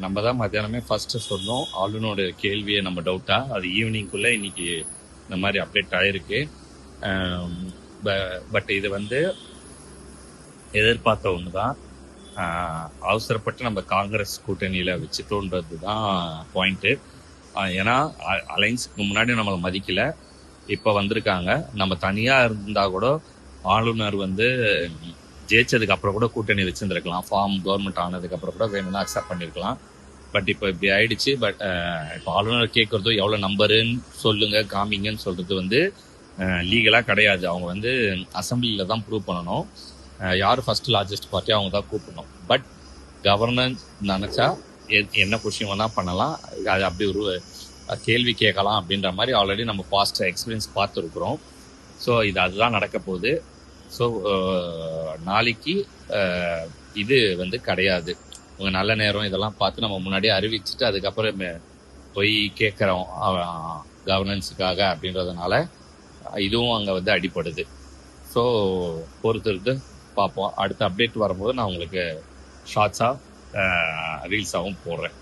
நம்ம தான் மத்தியானமே ஃபர்ஸ்ட் சொன்னோம் ஆளுநரோட கேள்வியை நம்ம டவுட்டா அது ஈவினிங்குள்ள இன்னைக்கு இந்த மாதிரி அப்டேட் ஆயிருக்கு. பட் இது வந்து எதிர்பார்த்த ஒன்று தான். அவசரப்பட்டு நம்ம காங்கிரஸ் கூட்டணியில வச்சுட்டோன்றது தான் பாயிண்ட்டு. ஏன்னா அலைன்ஸுக்கு முன்னாடி நம்மளை மதிக்கல, இப்போ வந்திருக்காங்க. நம்ம தனியாக இருந்தால் கூட ஆளுநர் வந்து ஜெயிச்சதுக்கு அப்புறம் கூட கூட்டணி வச்சுருந்துருக்கலாம், ஃபார்ம் கவர்மெண்ட் ஆனதுக்கு அப்புறம் கூட வேணும்னா அக்செப்ட் பண்ணியிருக்கலாம். பட் இப்போ இப்படி ஆயிடுச்சு. பட் இப்போ ஆளுநர் கேட்குறதோ எவ்வளோ நம்பருன்னு சொல்லுங்க காமிங்கன்னு சொல்றது வந்து லீகலாக கிடையாது. அவங்க வந்து அசம்பிளியில் தான் ப்ரூவ் பண்ணணும். யார் ஃபர்ஸ்ட் லார்ஜஸ்ட் பார்ட்டி அவங்க தான் கூப்பிடணும். பட் கவர்னன்ஸ் நினச்சா என்ன கொஸ்டின் வேணால் பண்ணலாம், அது அப்படி ஒரு கேள்வி கேட்கலாம் அப்படின்ற மாதிரி ஆல்ரெடி நம்ம பாஸ்ட் எக்ஸ்பீரியன்ஸ் பார்த்துருக்குறோம். ஸோ இது அதுதான் நடக்க போகுது. ஸோ நாளைக்கு இது வந்து கிடையாது. உங்க நல்ல நேரம் இதெல்லாம் பார்த்து நம்ம முன்னாடியே அறிவிச்சுட்டு அதுக்கப்புறம் போய் கேட்குறோம் கவர்னன்ஸுக்காக அப்படின்றதுனால இதுவும் அங்கே வந்து அடிப்படுது. ஸோ பொறுத்திருந்து பார்ப்போம். அடுத்த அப்டேட் வரும்போது நான் உங்களுக்கு ஷார்ட்ஸாக ரீல்ஸாகவும் போடுறேன்.